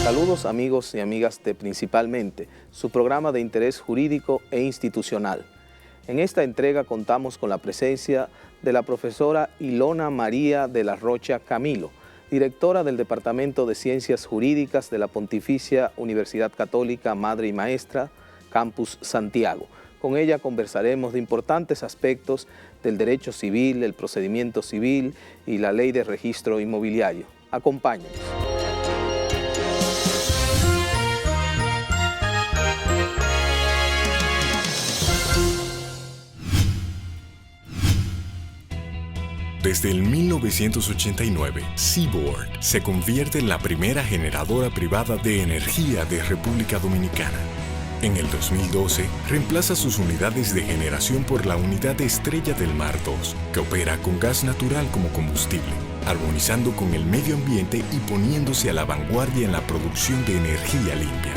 Saludos amigos y amigas de Principalmente, su programa de interés jurídico e institucional. En esta entrega contamos con la presencia de la profesora Ilona María de la Rocha Camilo, directora del Departamento de Ciencias Jurídicas de la Pontificia Universidad Católica Madre y Maestra, Campus Santiago. Con ella conversaremos de importantes aspectos del derecho civil, el procedimiento civil y la ley de registro inmobiliario. Acompáñenos. Desde el 1989, Seaboard se convierte en la primera generadora privada de energía de República Dominicana. En el 2012, reemplaza sus unidades de generación por la unidad Estrella del Mar 2, que opera con gas natural como combustible, armonizando con el medio ambiente y poniéndose a la vanguardia en la producción de energía limpia.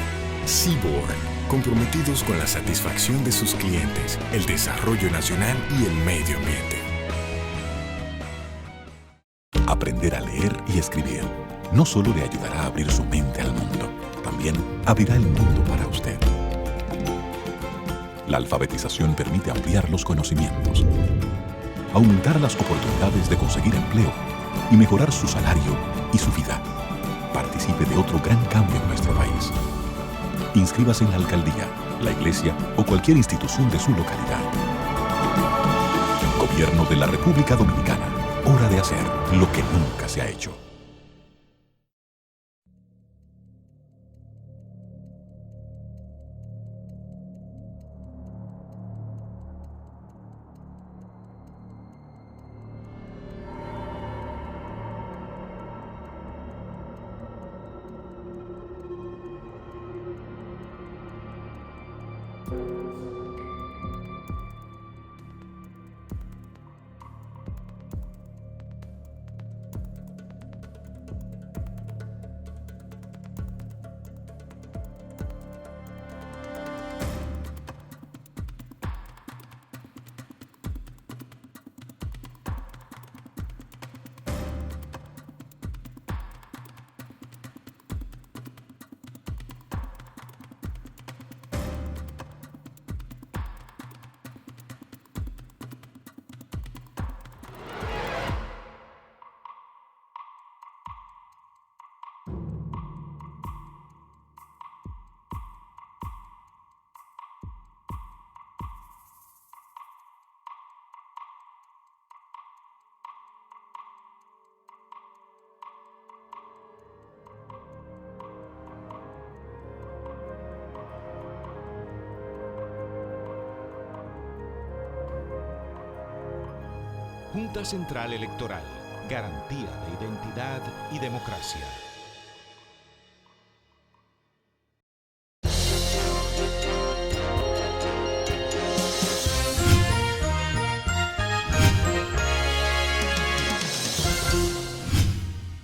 Seaboard, comprometidos con la satisfacción de sus clientes, el desarrollo nacional y el medio ambiente. Aprender a leer y escribir no solo le ayudará a abrir su mente al mundo, también abrirá el mundo para usted. La alfabetización permite ampliar los conocimientos, aumentar las oportunidades de conseguir empleo y mejorar su salario y su vida. Participe de otro gran cambio en nuestro país. Inscríbase en la alcaldía, la iglesia o cualquier institución de su localidad. Gobierno de la República Dominicana. Hora de hacer lo que nunca se ha hecho. Junta Central Electoral, garantía de identidad y democracia.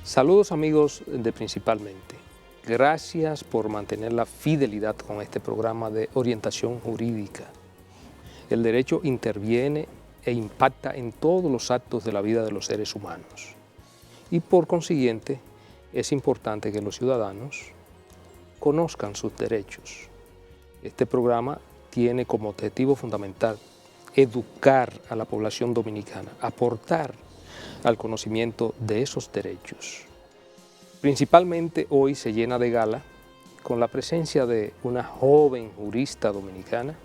Saludos amigos de Principalmente. Gracias por mantener la fidelidad con este programa de orientación jurídica. El derecho interviene e impacta en todos los actos de la vida de los seres humanos. Y por consiguiente, es importante que los ciudadanos conozcan sus derechos. Este programa tiene como objetivo fundamental educar a la población dominicana, aportar al conocimiento de esos derechos. Principalmente hoy se llena de gala con la presencia de una joven jurista dominicana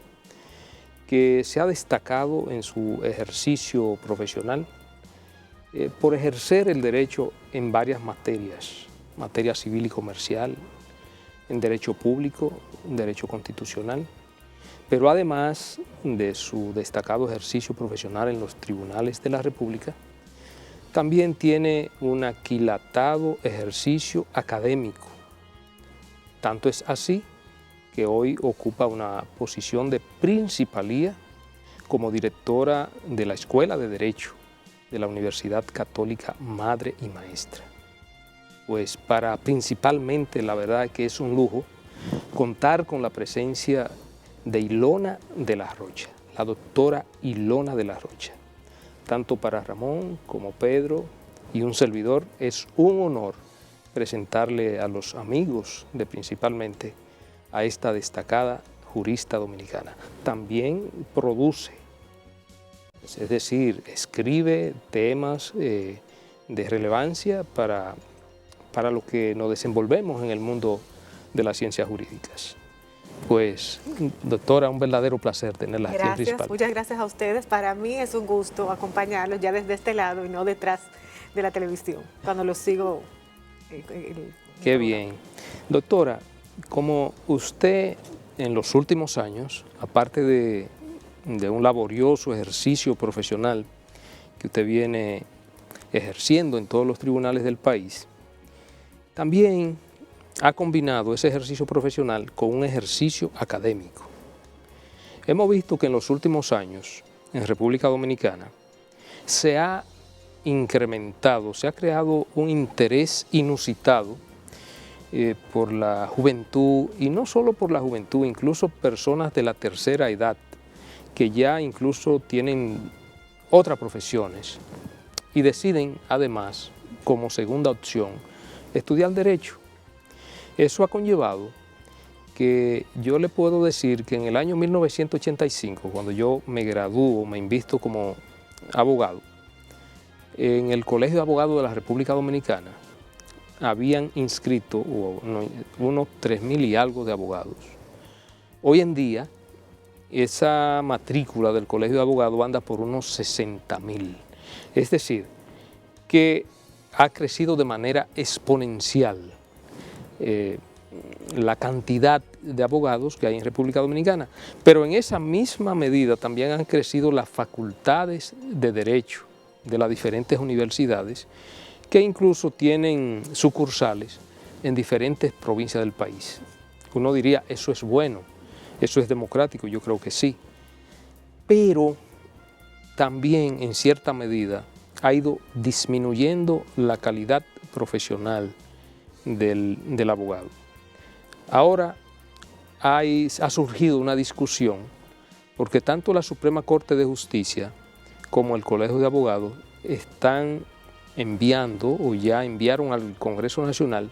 que se ha destacado en su ejercicio profesional por ejercer el derecho en varias materias, materia civil y comercial, en derecho público, en derecho constitucional, pero además de su destacado ejercicio profesional en los tribunales de la República, también tiene un aquilatado ejercicio académico. Tanto es así que hoy ocupa una posición de principalía como directora de la Escuela de Derecho de la Universidad Católica Madre y Maestra. Pues para Principalmente, la verdad que es un lujo contar con la presencia de Ilona de la Rocha, la doctora Ilona de la Rocha. Tanto para Ramón como Pedro y un servidor es un honor presentarle a los amigos de principalmente a esta destacada jurista dominicana. También produce, es decir, escribe temas de relevancia para lo que nos desenvolvemos en el mundo de las ciencias jurídicas. Pues, doctora, un verdadero placer tenerla aquí en Principal. Muchas gracias a ustedes. Para mí es un gusto acompañarlos ya desde este lado y no detrás de la televisión, cuando los sigo. Qué bien. Doctora, como usted en los últimos años, aparte de un laborioso ejercicio profesional que usted viene ejerciendo en todos los tribunales del país, también ha combinado ese ejercicio profesional con un ejercicio académico. Hemos visto que en los últimos años, en República Dominicana, se ha incrementado, se ha creado un interés inusitado por la juventud, y no solo por la juventud, incluso personas de la tercera edad, que ya incluso tienen otras profesiones y deciden además, como segunda opción, estudiar Derecho. Eso ha conllevado que yo le puedo decir que en el año 1985, cuando yo me gradúo, me invisto como abogado, en el Colegio de Abogados de la República Dominicana habían inscrito unos 3.000 y algo de abogados. Hoy en día, esa matrícula del Colegio de Abogados anda por unos 60.000. Es decir, que ha crecido de manera exponencial la cantidad de abogados que hay en República Dominicana, pero en esa misma medida también han crecido las facultades de Derecho de las diferentes universidades, que incluso tienen sucursales en diferentes provincias del país. Uno diría, eso es bueno, eso es democrático, yo creo que sí, pero también en cierta medida ha ido disminuyendo la calidad profesional del abogado. Ahora ha surgido una discusión porque tanto la Suprema Corte de Justicia como el Colegio de Abogados están enviando o ya enviaron al Congreso Nacional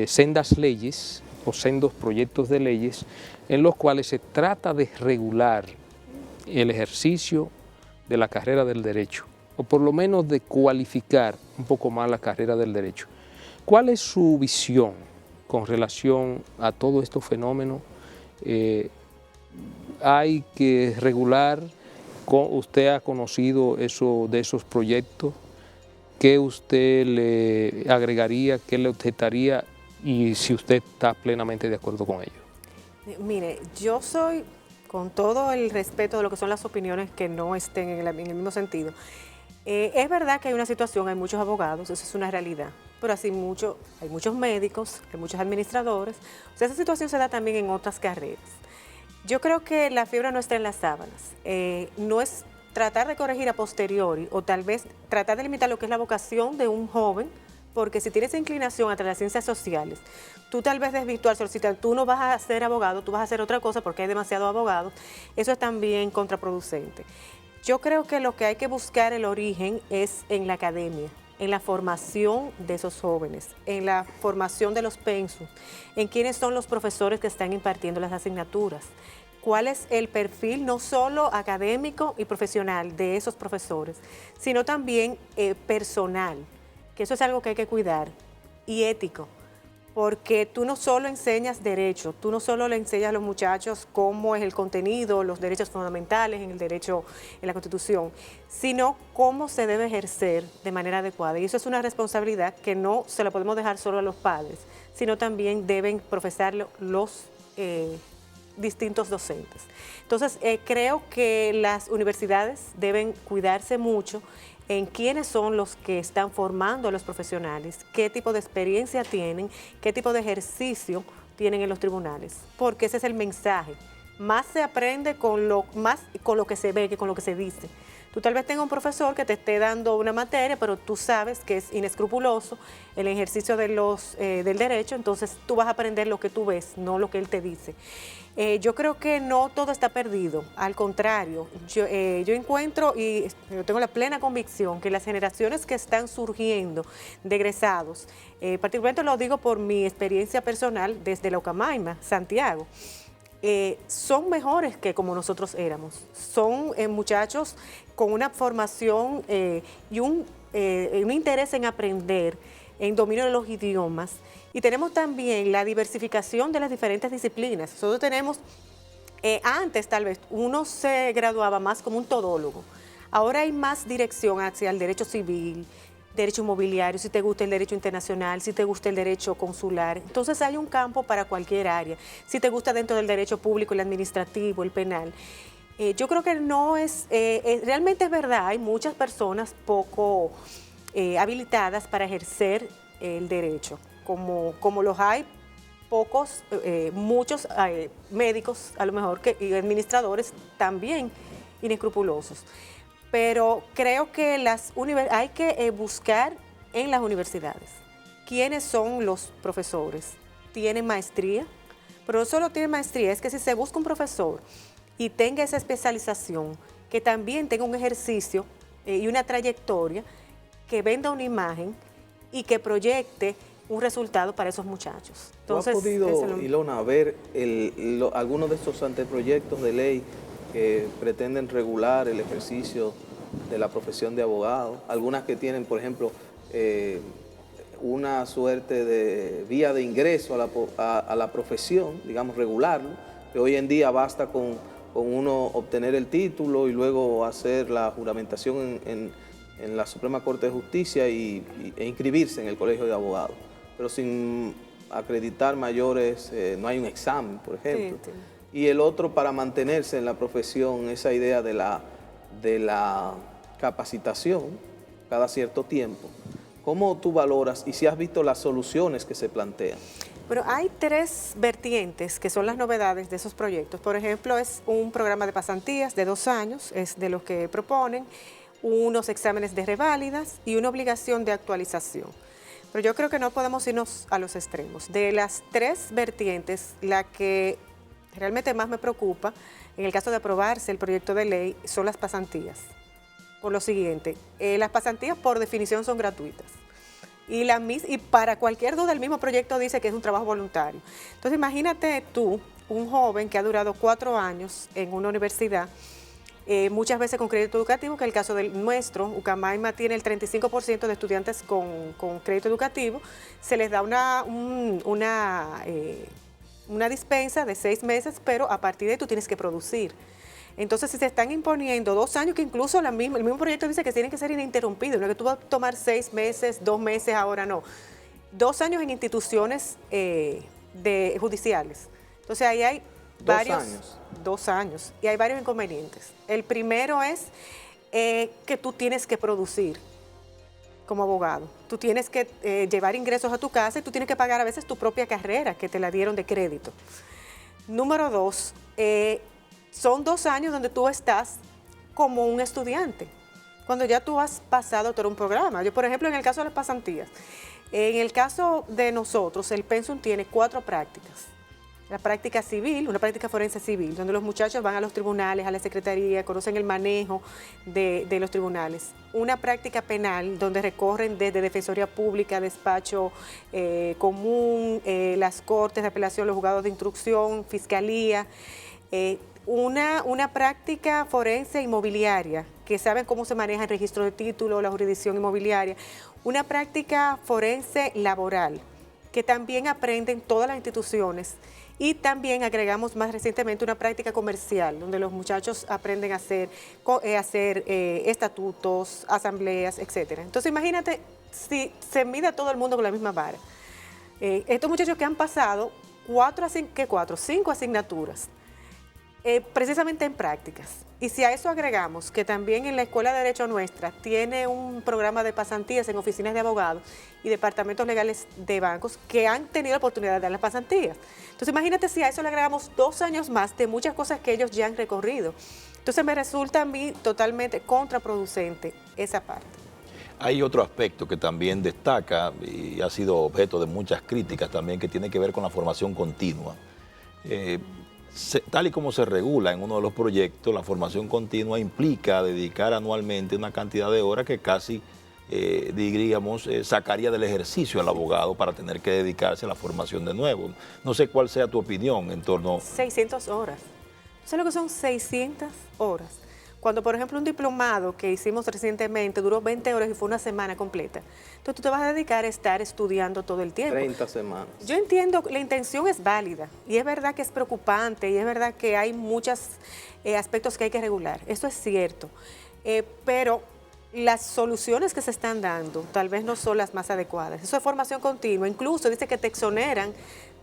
sendas leyes o sendos proyectos de leyes en los cuales se trata de regular el ejercicio de la carrera del derecho, o por lo menos de cualificar un poco más la carrera del derecho. ¿Cuál es su visión con relación a todo estos fenómenos? ¿Hay que regular? ¿Usted ha conocido de esos proyectos? ¿Qué usted le agregaría, qué le objetaría y si usted está plenamente de acuerdo con ello? Mire, yo soy, con todo el respeto de lo que son las opiniones que no estén en el mismo sentido, es verdad que hay una situación, hay muchos abogados, eso es una realidad, pero así hay muchos médicos, hay muchos administradores, o sea, esa situación se da también en otras carreras. Yo creo que la fiebre no está en las sábanas, no es tratar de corregir a posteriori o tal vez tratar de limitar lo que es la vocación de un joven, porque si tienes inclinación hacia las ciencias sociales, tú tal vez desvirtuar, solicitar, tú no vas a ser abogado, tú vas a hacer otra cosa porque hay demasiados abogados, eso es también contraproducente. Yo creo que lo que hay que buscar el origen es en la academia, en la formación de esos jóvenes, en la formación de los pensus, en quiénes son los profesores que están impartiendo las asignaturas, cuál es el perfil no solo académico y profesional de esos profesores, sino también personal, que eso es algo que hay que cuidar, y ético, porque tú no solo enseñas derecho, tú no solo le enseñas a los muchachos cómo es el contenido, los derechos fundamentales en el derecho, en la Constitución, sino cómo se debe ejercer de manera adecuada. Y eso es una responsabilidad que no se la podemos dejar solo a los padres, sino también deben profesarlo los distintos docentes. Entonces, creo que las universidades deben cuidarse mucho en quiénes son los que están formando a los profesionales, qué tipo de experiencia tienen, qué tipo de ejercicio tienen en los tribunales, porque ese es el mensaje. Más se aprende con lo que se ve que con lo que se dice. Tú tal vez tengas un profesor que te esté dando una materia, pero tú sabes que es inescrupuloso el ejercicio de del derecho, entonces tú vas a aprender lo que tú ves, no lo que él te dice. Yo creo que no todo está perdido, al contrario, yo encuentro y yo tengo la plena convicción que las generaciones que están surgiendo de egresados, particularmente lo digo por mi experiencia personal desde la Ucamaima, Santiago, son mejores que como nosotros éramos, son muchachos con una formación y un interés en aprender, en dominio de los idiomas. Y tenemos también la diversificación de las diferentes disciplinas. Nosotros tenemos, antes tal vez, uno se graduaba más como un todólogo. Ahora hay más dirección hacia el derecho civil, derecho inmobiliario, si te gusta el derecho internacional, si te gusta el derecho consular. Entonces hay un campo para cualquier área. Si te gusta dentro del derecho público, el administrativo, el penal. Yo creo que no es, realmente es verdad, hay muchas personas poco habilitadas para ejercer el derecho. Como los hay pocos, muchos médicos a lo mejor y administradores también inescrupulosos. Pero creo que hay que buscar en las universidades quiénes son los profesores. ¿Tienen maestría? Pero no solo tienen maestría, es que si se busca un profesor y tenga esa especialización, que también tenga un ejercicio y una trayectoria, que venda una imagen y que proyecte un resultado para esos muchachos. Entonces, ¿tú has podido, Ilona, ver algunos de estos anteproyectos de ley que pretenden regular el ejercicio de la profesión de abogado? Algunas que tienen, por ejemplo, una suerte de vía de ingreso a la profesión, digamos, regularlo, que hoy en día basta con uno obtener el título y luego hacer la juramentación en la Suprema Corte de Justicia e inscribirse en el Colegio de Abogados. Pero sin acreditar mayores, no hay un examen, por ejemplo. Sí, sí. Y el otro, para mantenerse en la profesión, esa idea de la capacitación cada cierto tiempo. ¿Cómo tú valoras y si has visto las soluciones que se plantean? Pero hay 3 vertientes que son las novedades de esos proyectos. Por ejemplo, es un programa de pasantías de 2 años, es de los que proponen, unos exámenes de reválidas y una obligación de actualización. Pero yo creo que no podemos irnos a los extremos. De las 3 vertientes, la que realmente más me preocupa, en el caso de aprobarse el proyecto de ley, son las pasantías. Por lo siguiente, las pasantías por definición son gratuitas. Y para cualquier duda, el mismo proyecto dice que es un trabajo voluntario. Entonces, imagínate tú, un joven que ha durado 4 años en una universidad, muchas veces con crédito educativo, que es el caso del nuestro, Ucamaima tiene el 35% de estudiantes con crédito educativo, se les da una dispensa de 6 meses, pero a partir de ahí tú tienes que producir. Entonces, si se están imponiendo 2 años, que incluso el mismo proyecto dice que tienen que ser ininterrumpidos, no es que tú vas a tomar 6 meses, 2 meses, ahora no. 2 años en instituciones judiciales. Entonces, ahí hay varios... 2 años. Y hay varios inconvenientes. El primero es que tú tienes que producir como abogado. Tú tienes que llevar ingresos a tu casa y tú tienes que pagar a veces tu propia carrera que te la dieron de crédito. Número 2, son 2 años donde tú estás como un estudiante, cuando ya tú has pasado todo un programa. Yo, por ejemplo, en el caso de las pasantías, en el caso de nosotros, el pensum tiene 4 prácticas. La práctica civil, una práctica forense civil, donde los muchachos van a los tribunales, a la secretaría, conocen el manejo de los tribunales. Una práctica penal, donde recorren desde Defensoría Pública, despacho común, las cortes de apelación, los juzgados de instrucción, fiscalía. Una práctica forense inmobiliaria, que saben cómo se maneja el registro de título, la jurisdicción inmobiliaria. Una práctica forense laboral, que también aprenden todas las instituciones. Y también agregamos más recientemente una práctica comercial, donde los muchachos aprenden a hacer estatutos, asambleas, etc. Entonces, imagínate si se mide a todo el mundo con la misma vara. Estos muchachos que han pasado 5 asignaturas, Precisamente en prácticas. Y si a eso agregamos que también en la Escuela de Derecho nuestra tiene un programa de pasantías en oficinas de abogados y departamentos legales de bancos que han tenido la oportunidad de dar las pasantías. Entonces imagínate si a eso le agregamos 2 años más de muchas cosas que ellos ya han recorrido. Entonces me resulta a mí totalmente contraproducente esa parte. Hay otro aspecto que también destaca y ha sido objeto de muchas críticas también, que tiene que ver con la formación continua. Tal y como se regula en uno de los proyectos, la formación continua implica dedicar anualmente una cantidad de horas que casi, diríamos, sacaría del ejercicio al abogado para tener que dedicarse a la formación de nuevo. No sé cuál sea tu opinión en torno... 600 horas. ¿Sabes lo que son 600 horas? Cuando, por ejemplo, un diplomado que hicimos recientemente duró 20 horas y fue una semana completa. Entonces, tú te vas a dedicar a estar estudiando todo el tiempo. 30 semanas. Yo entiendo, la intención es válida y es verdad que es preocupante y es verdad que hay muchos aspectos que hay que regular. Eso es cierto. Pero las soluciones que se están dando tal vez no son las más adecuadas. Eso es formación continua. Incluso dice que te exoneran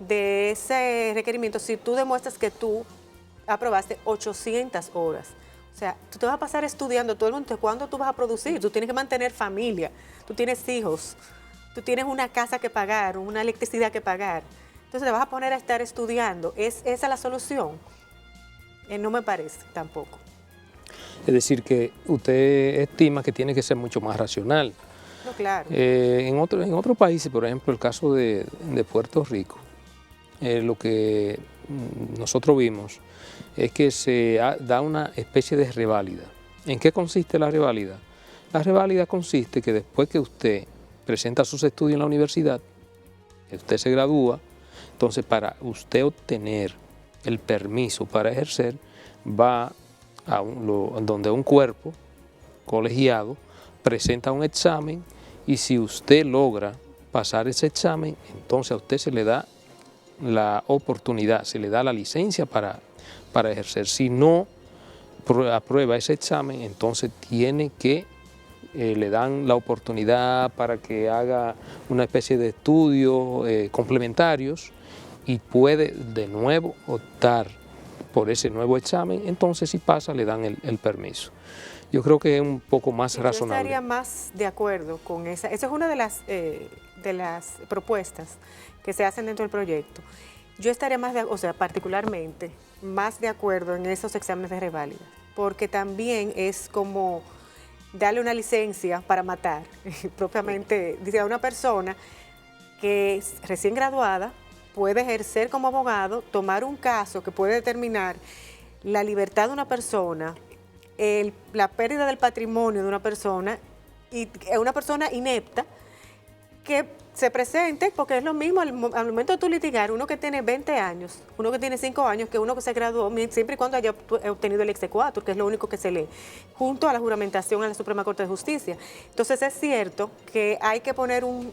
de ese requerimiento si tú demuestras que tú aprobaste 800 horas. O sea, tú te vas a pasar estudiando todo el mundo. ¿Cuándo tú vas a producir? Tú tienes que mantener familia, tú tienes hijos, tú tienes una casa que pagar, una electricidad que pagar. Entonces te vas a poner a estar estudiando. ¿Es esa la solución? No me parece tampoco. Es decir, que usted estima que tiene que ser mucho más racional. No, claro. En otros países, por ejemplo, el caso de Puerto Rico, lo que nosotros vimos es que se da una especie de reválida. ¿En qué consiste la reválida? La reválida consiste que después que usted presenta sus estudios en la universidad, que usted se gradúa, entonces para usted obtener el permiso para ejercer, va a donde un cuerpo colegiado presenta un examen y si usted logra pasar ese examen, entonces a usted se le da la oportunidad, se le da la licencia para ejercer. Si no aprueba ese examen, entonces tiene que, le dan la oportunidad para que haga una especie de estudios complementarios y puede de nuevo optar por ese nuevo examen, entonces si pasa le dan el permiso. Yo creo que es un poco más razonable. Yo estaría más de acuerdo con esa. Esa es una de las propuestas que se hacen dentro del proyecto. Yo estaría más, particularmente, más de acuerdo en esos exámenes de reválida, porque también es como darle una licencia para matar, propiamente, dice, a una persona que es recién graduada, puede ejercer como abogado, tomar un caso que puede determinar la libertad de una persona, la pérdida del patrimonio de una persona, y una persona inepta que se presente, porque es lo mismo al momento de tú litigar, uno que tiene 20 años, uno que tiene 5 años, que uno que se graduó, siempre y cuando haya obtenido el exequatur, que es lo único que se lee, junto a la juramentación a la Suprema Corte de Justicia. Entonces es cierto que hay que poner un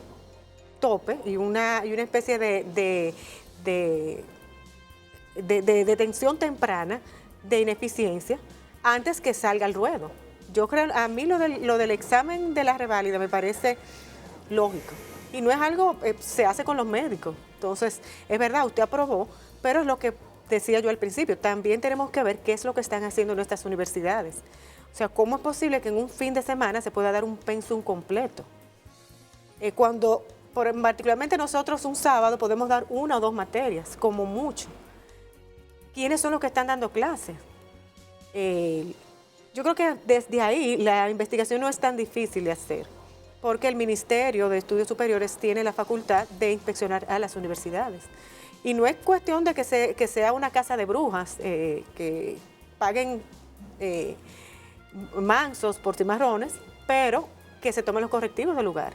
tope y una especie de detención temprana de ineficiencia antes que salga al ruedo. Yo creo, a mí lo del examen de la reválida me parece lógico. Y no es algo, se hace con los médicos. Entonces, es verdad, usted aprobó, pero es lo que decía yo al principio, también tenemos que ver qué es lo que están haciendo nuestras universidades. O sea, ¿cómo es posible que en un fin de semana se pueda dar un pensum completo? Cuando, particularmente nosotros un sábado podemos dar 1 o 2 materias, como mucho. ¿Quiénes son los que están dando clases? Yo creo que desde ahí la investigación no es tan difícil de hacer, porque el Ministerio de Estudios Superiores tiene la facultad de inspeccionar a las universidades. Y no es cuestión de que sea una casa de brujas, que paguen mansos por cimarrones, pero que se tomen los correctivos del lugar.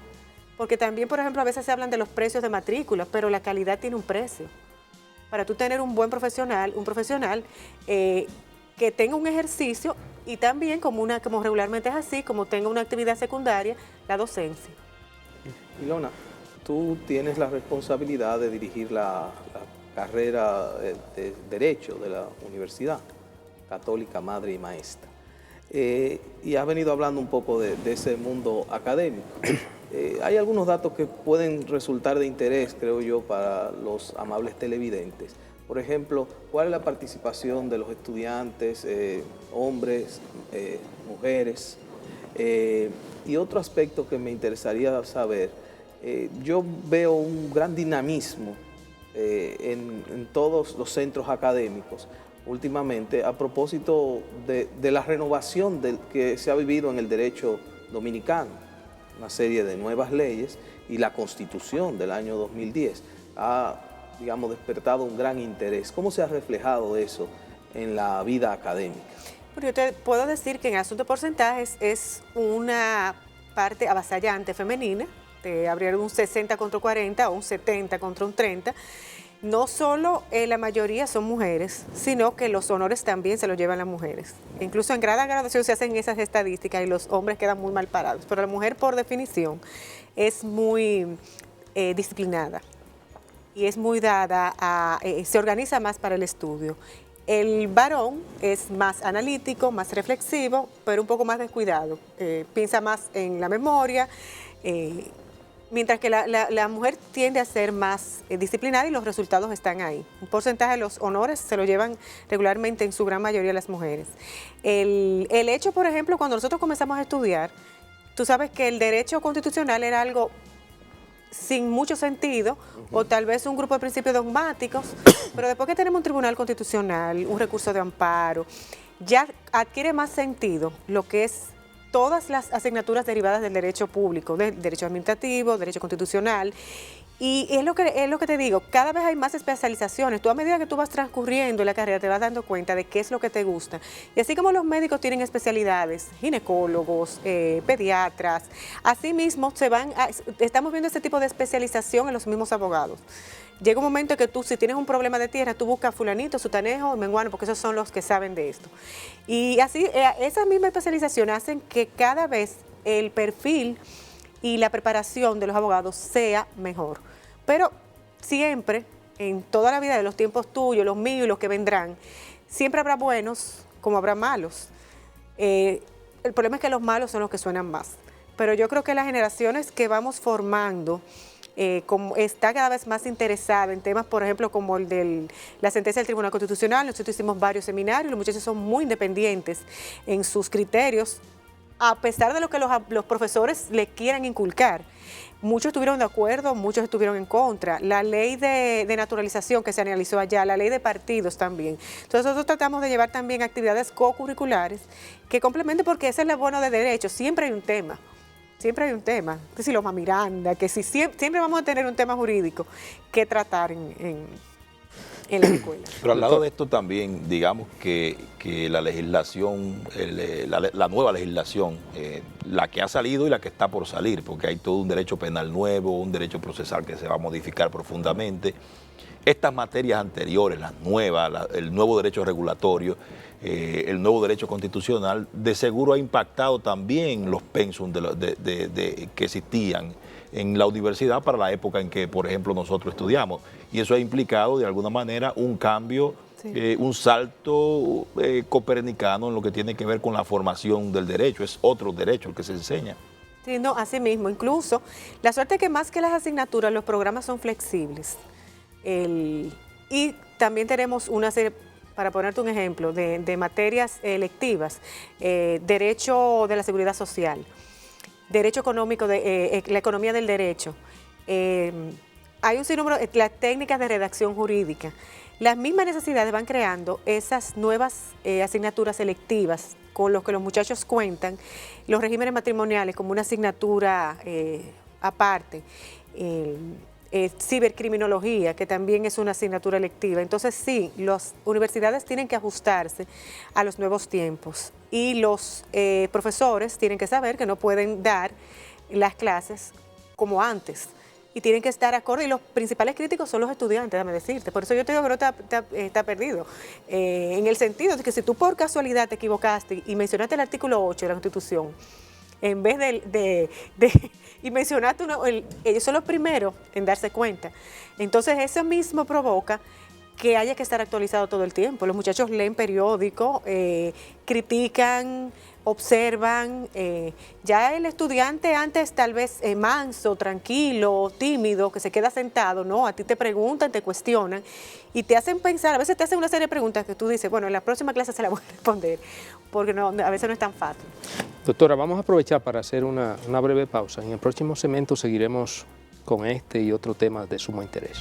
Porque también, por ejemplo, a veces se hablan de los precios de matrícula, pero la calidad tiene un precio. Para tú tener un buen profesional, que tenga un ejercicio y también, como regularmente es así, como tenga una actividad secundaria, la docencia. Ilona, tú tienes la responsabilidad de dirigir la carrera de Derecho de la Universidad Católica Madre y Maestra. Y has venido hablando un poco de ese mundo académico. Hay algunos datos que pueden resultar de interés, creo yo, para los amables televidentes. Por ejemplo, ¿cuál es la participación de los estudiantes, hombres, mujeres? Y otro aspecto que me interesaría saber, yo veo un gran dinamismo en todos los centros académicos últimamente a propósito de la renovación que se ha vivido en el derecho dominicano, una serie de nuevas leyes y la Constitución del año 2010 ha, digamos, despertado un gran interés. ¿Cómo se ha reflejado eso en la vida académica? Bueno, yo te puedo decir que en el asunto de porcentajes es una parte avasallante femenina, te abrieron un 60 contra 40 o un 70 contra un 30. No solo la mayoría son mujeres, sino que los honores también se los llevan las mujeres. Incluso en cada graduación se hacen esas estadísticas y los hombres quedan muy mal parados. Pero la mujer, por definición, es muy disciplinada y es muy dada se organiza más para el estudio. El varón es más analítico, más reflexivo, pero un poco más descuidado. Piensa más en la memoria, mientras que la mujer tiende a ser más disciplinada y los resultados están ahí. Un porcentaje de los honores se lo llevan regularmente en su gran mayoría las mujeres. El hecho, por ejemplo, cuando nosotros comenzamos a estudiar, tú sabes que el derecho constitucional era algo sin mucho sentido, o tal vez un grupo de principios dogmáticos, pero después que tenemos un tribunal constitucional, un recurso de amparo, ya adquiere más sentido lo que es todas las asignaturas derivadas del derecho público, del derecho administrativo, derecho constitucional, y es lo que te digo, cada vez hay más especializaciones. Tú, a medida que tú vas transcurriendo en la carrera, te vas dando cuenta de qué es lo que te gusta. Y así como los médicos tienen especialidades, ginecólogos, pediatras, así mismo estamos viendo este tipo de especialización en los mismos abogados. Llega un momento en que tú, si tienes un problema de tierra, tú buscas fulanito, sutanejo, menguano, porque esos son los que saben de esto. Y así, esas mismas especializaciones hacen que cada vez el perfil y la preparación de los abogados sea mejor. Pero siempre, en toda la vida de los tiempos tuyos, los míos y los que vendrán, siempre habrá buenos como habrá malos. El problema es que los malos son los que suenan más. Pero yo creo que las generaciones que vamos formando como está cada vez más interesada en temas, por ejemplo, como el de la sentencia del Tribunal Constitucional. Nosotros hicimos varios seminarios, los muchachos son muy independientes en sus criterios, a pesar de lo que los profesores les quieran inculcar. Muchos estuvieron de acuerdo, muchos estuvieron en contra. La ley de naturalización que se analizó allá, la ley de partidos también. Entonces nosotros tratamos de llevar también actividades co-curriculares que complementen, porque ese es lo bueno de derecho, siempre hay un tema. Siempre hay un tema, que si Loma Miranda, que si siempre vamos a tener un tema jurídico que tratar en la escuela. Pero al lado de esto también, digamos que la legislación, la nueva legislación, la que ha salido y la que está por salir, porque hay todo un derecho penal nuevo, un derecho procesal que se va a modificar profundamente. Estas materias anteriores, las nuevas, el nuevo derecho regulatorio, el nuevo derecho constitucional, de seguro ha impactado también los pensum que existían en la universidad para la época en que, por ejemplo, nosotros estudiamos. Y eso ha implicado, de alguna manera, un cambio, sí, un salto copernicano en lo que tiene que ver con la formación del derecho. Es otro derecho el que se enseña. Sí, no, así mismo. Incluso, la suerte es que más que las asignaturas, los programas son flexibles. Y también tenemos una serie, para ponerte un ejemplo, de materias electivas, derecho de la seguridad social, derecho económico, la economía del derecho, hay un sinnúmero, las técnicas de redacción jurídica. Las mismas necesidades van creando esas nuevas asignaturas selectivas con los que los muchachos cuentan, los regímenes matrimoniales como una asignatura aparte, cibercriminología, que también es una asignatura electiva. Entonces sí, las universidades tienen que ajustarse a los nuevos tiempos y los profesores tienen que saber que no pueden dar las clases como antes y tienen que estar acorde, y los principales críticos son los estudiantes, déjame decirte. Por eso yo te digo que no está perdido, en el sentido de que si tú por casualidad te equivocaste y mencionaste el artículo 8 de la Constitución, en vez y mencionaste ellos son los primeros en darse cuenta. Entonces eso mismo provoca que haya que estar actualizado todo el tiempo. Los muchachos leen periódicos, critican, observan, ya el estudiante antes tal vez manso, tranquilo, tímido, que se queda sentado, no, a ti te preguntan, te cuestionan y te hacen pensar, a veces te hacen una serie de preguntas que tú dices, bueno, en la próxima clase se la voy a responder, porque no, a veces no es tan fácil. Doctora, vamos a aprovechar para hacer una breve pausa. En el próximo segmento seguiremos con este y otro tema de sumo interés.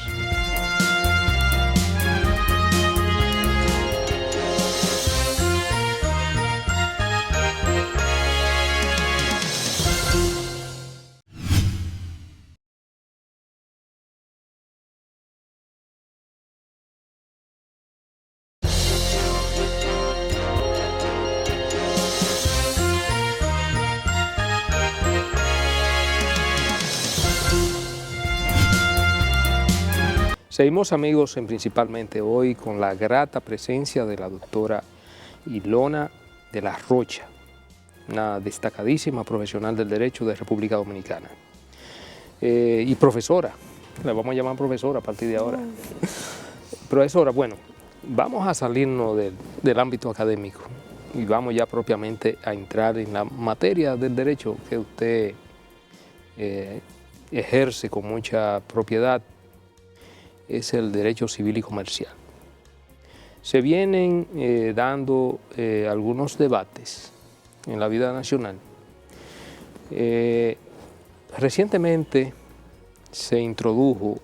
Seguimos, amigos, principalmente hoy con la grata presencia de la doctora Ilona de la Rocha, una destacadísima profesional del derecho de República Dominicana y profesora, la vamos a llamar profesora a partir de ahora. Profesora, bueno, vamos a salirnos del ámbito académico y vamos ya propiamente a entrar en la materia del derecho que usted ejerce con mucha propiedad. Es el derecho civil y comercial. Se vienen dando algunos debates en la vida nacional. Recientemente se introdujo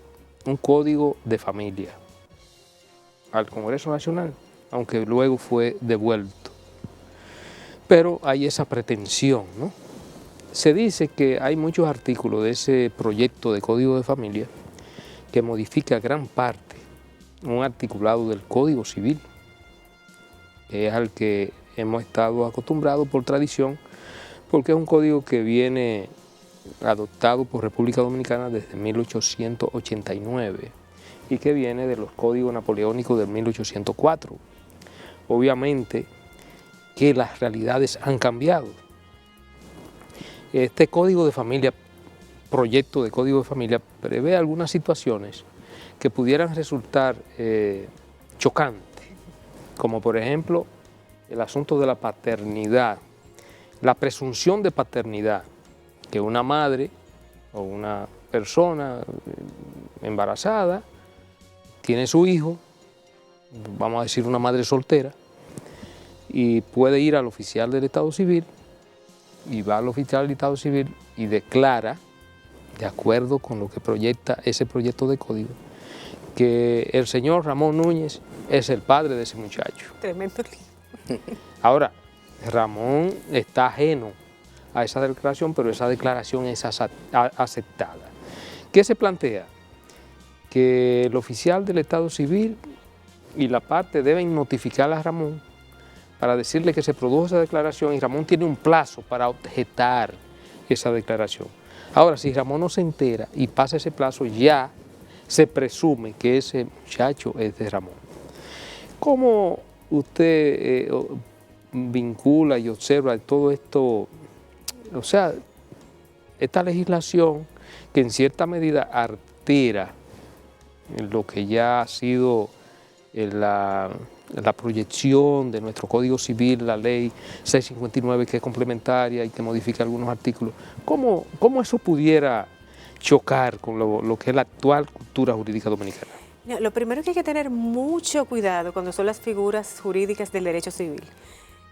un código de familia al Congreso Nacional, aunque luego fue devuelto. Pero hay esa pretensión, ¿no? Se dice que hay muchos artículos de ese proyecto de código de familia que modifica gran parte, un articulado del Código Civil, que es al que hemos estado acostumbrados por tradición, porque es un código que viene adoptado por República Dominicana desde 1889 y que viene de los códigos napoleónicos de 1804. Obviamente que las realidades han cambiado. Este código de familia, proyecto de código de familia, prevé algunas situaciones que pudieran resultar chocantes, como por ejemplo el asunto de la paternidad, la presunción de paternidad, que una madre o una persona embarazada tiene su hijo, vamos a decir una madre soltera, y puede ir al oficial del Estado Civil, y va al oficial del Estado Civil y declara, de acuerdo con lo que proyecta ese proyecto de código, que el señor Ramón Núñez es el padre de ese muchacho. Tremendo. Ahora, Ramón está ajeno a esa declaración, pero esa declaración es aceptada. ¿Qué se plantea? Que el oficial del Estado Civil y la parte deben notificar a Ramón para decirle que se produjo esa declaración y Ramón tiene un plazo para objetar esa declaración. Ahora, si Ramón no se entera y pasa ese plazo, ya se presume que ese muchacho es de Ramón. ¿Cómo usted vincula y observa todo esto, o sea, esta legislación que en cierta medida altera lo que ya ha sido la proyección de nuestro Código Civil, la Ley 659, que es complementaria y que modifica algunos artículos? ¿Cómo eso pudiera chocar con lo que es la actual cultura jurídica dominicana? Lo primero es que hay que tener mucho cuidado cuando son las figuras jurídicas del derecho civil.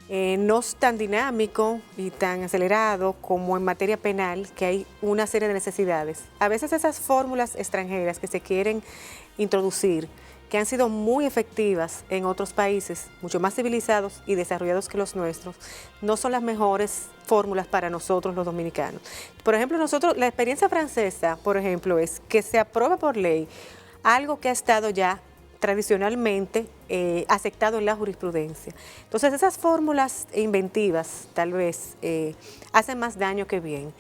No es tan dinámico y tan acelerado como en materia penal, que hay una serie de necesidades. A veces esas fórmulas extranjeras que se quieren introducir, que han sido muy efectivas en otros países, mucho más civilizados y desarrollados que los nuestros, no son las mejores fórmulas para nosotros los dominicanos. Por ejemplo, la experiencia francesa, por ejemplo, es que se aprueba por ley algo que ha estado ya tradicionalmente aceptado en la jurisprudencia. Entonces, esas fórmulas inventivas tal vez hacen más daño que bien.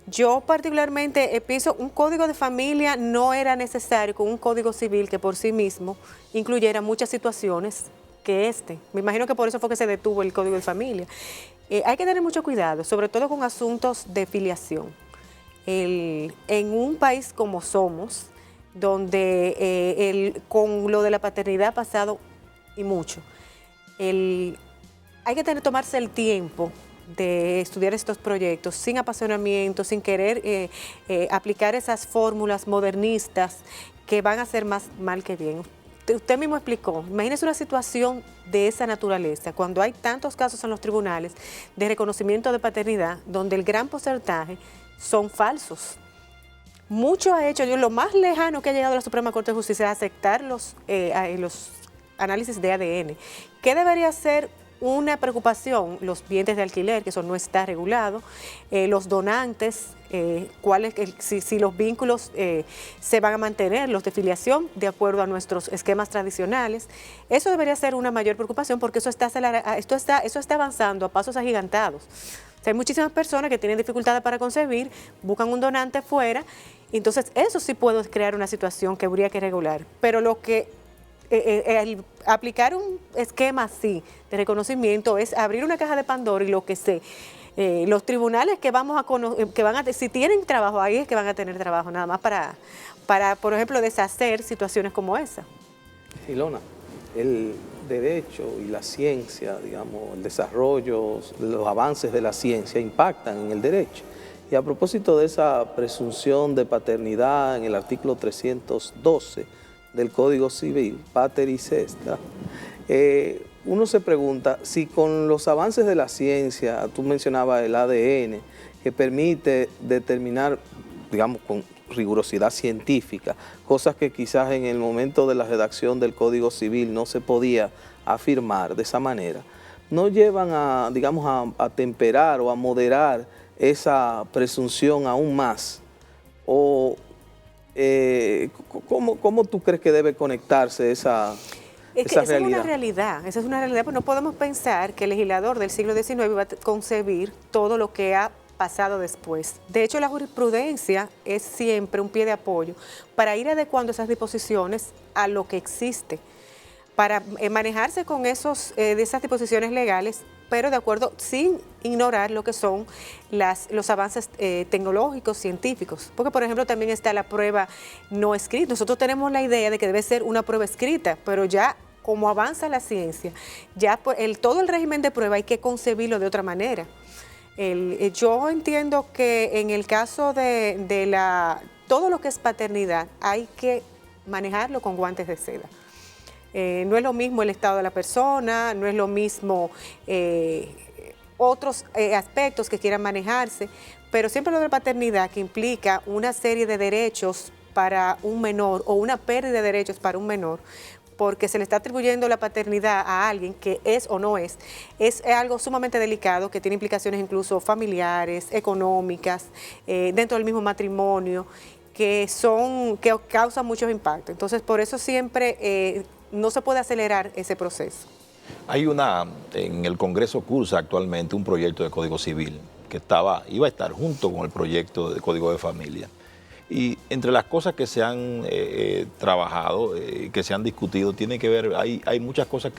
Yo particularmente pienso un código de familia no era necesario con un código civil que por sí mismo incluyera muchas situaciones que Me imagino que por eso fue que se detuvo el código de familia. Hay que tener mucho cuidado, sobre todo con asuntos de filiación. En un país como somos, donde con lo de la paternidad ha pasado y mucho, hay que tomarse el tiempo de estudiar estos proyectos sin apasionamiento, sin querer aplicar esas fórmulas modernistas que van a hacer más mal que bien. Usted mismo explicó, imagínese una situación de esa naturaleza, cuando hay tantos casos en los tribunales de reconocimiento de paternidad, donde el gran porcentaje son falsos. Mucho ha hecho, lo más lejano que ha llegado a la Suprema Corte de Justicia es aceptar los análisis de ADN. ¿Qué debería ser una preocupación? Los bienes de alquiler, que eso no está regulado, los donantes, si los vínculos se van a mantener, los de filiación, de acuerdo a nuestros esquemas tradicionales. Eso debería ser una mayor preocupación porque eso está avanzando a pasos agigantados. O sea, hay muchísimas personas que tienen dificultades para concebir, buscan un donante fuera, entonces eso sí puede crear una situación que habría que regular. Pero lo que el aplicar un esquema así de reconocimiento es abrir una caja de Pandora, y lo que sé, los tribunales que vamos a conocer, si tienen trabajo ahí, es que van a tener trabajo nada más para por ejemplo, deshacer situaciones como esa. Ilona, el derecho y la ciencia, digamos, el desarrollo, los avances de la ciencia impactan en el derecho. Y a propósito de esa presunción de paternidad en el artículo 312 del Código Civil, pater y sesta, uno se pregunta si con los avances de la ciencia, tú mencionabas el ADN, que permite determinar, digamos, con rigurosidad científica, cosas que quizás en el momento de la redacción del Código Civil no se podía afirmar de esa manera, no llevan a, digamos, a temperar o a moderar esa presunción aún más. O ¿cómo tú crees que debe conectarse esa realidad? Esa es una realidad, pues no podemos pensar que el legislador del siglo XIX iba a concebir todo lo que ha pasado después. De hecho, la jurisprudencia es siempre un pie de apoyo para ir adecuando esas disposiciones a lo que existe, para manejarse con de esas disposiciones legales, pero de acuerdo, sin ignorar lo que son los avances tecnológicos, científicos. Porque, por ejemplo, también está la prueba no escrita. Nosotros tenemos la idea de que debe ser una prueba escrita, pero ya como avanza la ciencia, ya todo el régimen de prueba hay que concebirlo de otra manera. Yo entiendo que en el caso de todo lo que es paternidad, hay que manejarlo con guantes de seda. No es lo mismo el estado de la persona, no es lo mismo otros aspectos que quieran manejarse, pero siempre lo de la paternidad, que implica una serie de derechos para un menor o una pérdida de derechos para un menor, porque se le está atribuyendo la paternidad a alguien que es o no es algo sumamente delicado, que tiene implicaciones incluso familiares, económicas, dentro del mismo matrimonio, que causan muchos impactos. Entonces, por eso siempre no se puede acelerar ese proceso. En el Congreso cursa actualmente un proyecto de Código Civil que iba a estar junto con el proyecto de Código de Familia. Y entre las cosas que se han trabajado, que se han discutido, tiene que ver, hay muchas cosas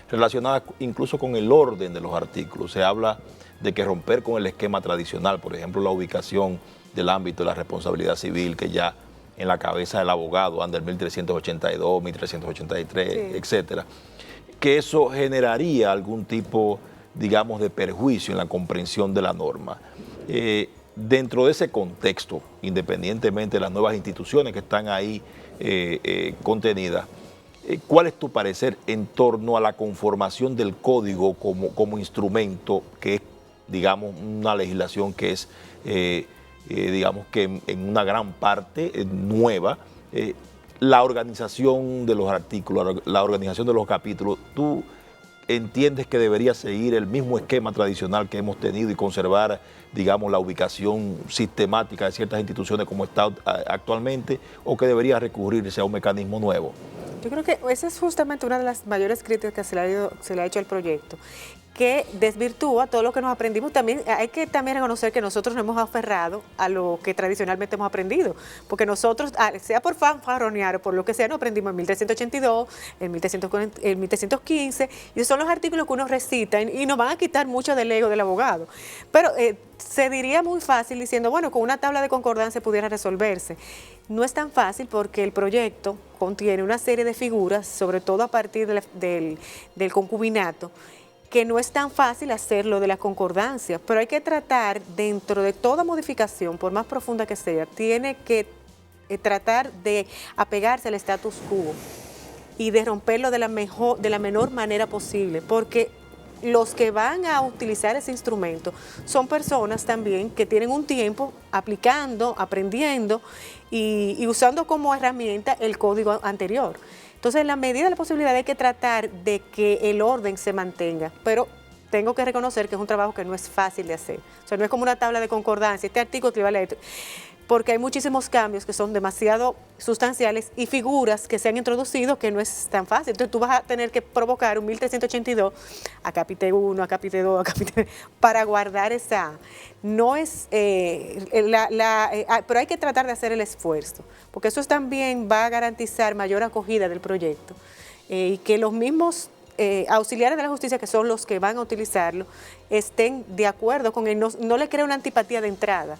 relacionadas incluso con el orden de los artículos. Se habla de que romper con el esquema tradicional, por ejemplo, la ubicación del ámbito de la responsabilidad civil, que ya en la cabeza del abogado anda el 1382, 1383, sí, etcétera, que eso generaría algún tipo, digamos, de perjuicio en la comprensión de la norma. Dentro de ese contexto, independientemente de las nuevas instituciones que están ahí contenidas, ¿cuál es tu parecer en torno a la conformación del código como instrumento, que es, digamos, una legislación que es, digamos, que en una gran parte nueva? La organización de los artículos, la organización de los capítulos, ¿tú entiendes que debería seguir el mismo esquema tradicional que hemos tenido y conservar, digamos, la ubicación sistemática de ciertas instituciones como está actualmente, o que debería recurrirse a un mecanismo nuevo? Yo creo que esa es justamente una de las mayores críticas que se le ha hecho al proyecto, que desvirtúa todo lo que nos aprendimos. También hay que reconocer que nosotros nos hemos aferrado a lo que tradicionalmente hemos aprendido, porque nosotros, sea por fanfarronear o por lo que sea, nos aprendimos en 1382, en 1315, y esos son los artículos que uno recita y nos van a quitar mucho del ego del abogado. Pero se diría muy fácil diciendo, bueno, con una tabla de concordancia pudiera resolverse. No es tan fácil porque el proyecto contiene una serie de figuras, sobre todo a partir del concubinato, que no es tan fácil hacerlo de la concordancia, pero hay que tratar, dentro de toda modificación, por más profunda que sea, tiene que tratar de apegarse al status quo y de romperlo de la menor manera posible, porque los que van a utilizar ese instrumento son personas también que tienen un tiempo aplicando, aprendiendo y usando como herramienta el código anterior. Entonces, en la medida de la posibilidad hay que tratar de que el orden se mantenga, pero tengo que reconocer que es un trabajo que no es fácil de hacer. O sea, no es como una tabla de concordancia, este artículo equivale a esto, porque hay muchísimos cambios que son demasiado sustanciales y figuras que se han introducido que no es tan fácil. Entonces, tú vas a tener que provocar un 1382 a capítulo 1, a capítulo 2, a capítulo para guardar esa... No es... pero hay que tratar de hacer el esfuerzo, porque eso también va a garantizar mayor acogida del proyecto y que los mismos auxiliares de la justicia, que son los que van a utilizarlo, estén de acuerdo con él, no le crea una antipatía de entrada,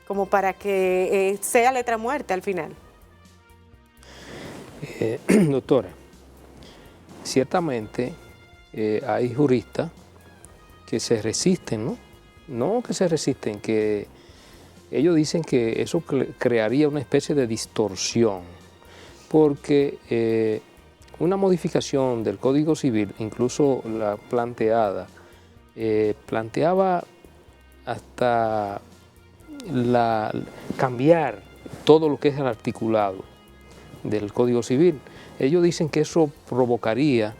como para que sea letra muerta al final. Doctora, ciertamente hay juristas que se resisten, ¿no? No que se resisten, que ellos dicen que eso crearía una especie de distorsión, porque una modificación del Código Civil, incluso la planteada, planteaba hasta cambiar todo lo que es el articulado del Código Civil. Ellos dicen que eso provocaría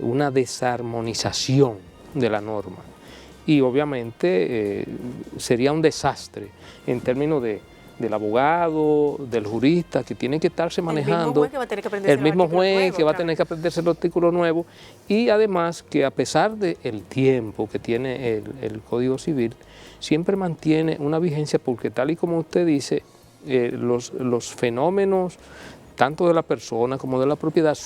una desarmonización de la norma y obviamente sería un desastre en términos del abogado, del jurista, que tiene que estarse manejando, el mismo juez que va a tener que aprenderse el artículo nuevo, y además que a pesar del tiempo que tiene el Código Civil, siempre mantiene una vigencia, porque tal y como usted dice, los fenómenos tanto de la persona como de la propiedad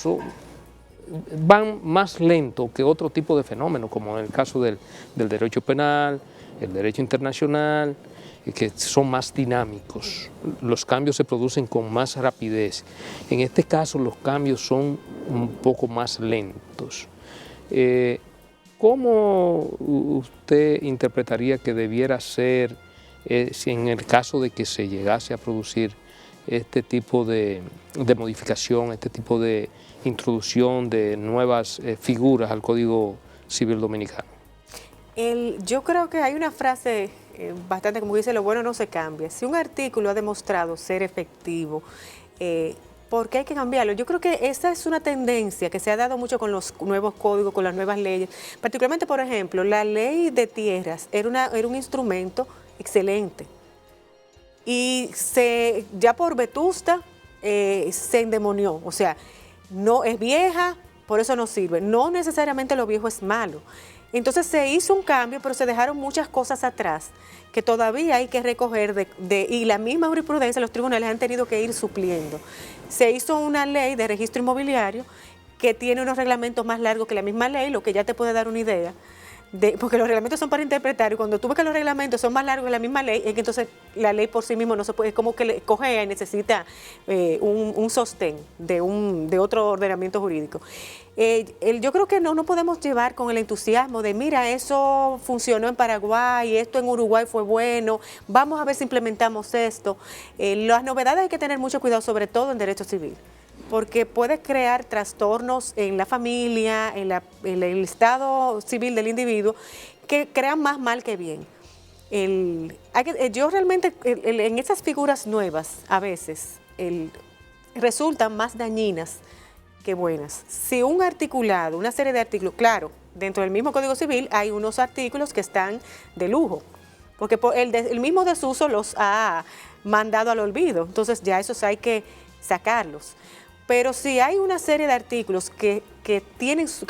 van más lento que otro tipo de fenómenos, como en el caso del derecho penal, el derecho internacional, que son más dinámicos. Los cambios se producen con más rapidez. En este caso los cambios son un poco más lentos. ¿Cómo usted interpretaría que debiera ser, si en el caso de que se llegase a producir este tipo de modificación, este tipo de introducción de nuevas figuras al Código Civil Dominicano? Yo creo que hay una frase bastante como dice, lo bueno no se cambia. Si un artículo ha demostrado ser efectivo, ¿por qué hay que cambiarlo? Yo creo que esa es una tendencia que se ha dado mucho con los nuevos códigos, con las nuevas leyes. Particularmente, por ejemplo, la ley de tierras era un instrumento excelente. Y ya por vetusta se endemonió. O sea, no es vieja, por eso no sirve. No necesariamente lo viejo es malo. Entonces se hizo un cambio, pero se dejaron muchas cosas atrás que todavía hay que recoger y la misma jurisprudencia, los tribunales han tenido que ir supliendo. Se hizo una ley de registro inmobiliario que tiene unos reglamentos más largos que la misma ley, lo que ya te puede dar una idea. Porque los reglamentos son para interpretar y cuando tú ves que los reglamentos son más largos que la misma ley, es que entonces la ley por sí misma no se puede, es como que le cojea y necesita un sostén de otro ordenamiento jurídico. Yo creo que no podemos llevar con el entusiasmo de mira, eso funcionó en Paraguay, esto en Uruguay fue bueno, vamos a ver si implementamos esto. Las novedades hay que tener mucho cuidado, sobre todo en derecho civil, porque puede crear trastornos en la familia, en el estado civil del individuo, que crean más mal que bien. Yo realmente, en esas figuras nuevas, a veces, resultan más dañinas que buenas. Si un articulado, una serie de artículos, claro, dentro del mismo Código Civil hay unos artículos que están de lujo, porque el mismo desuso los ha mandado al olvido, entonces ya esos hay que sacarlos. Pero si hay una serie de artículos que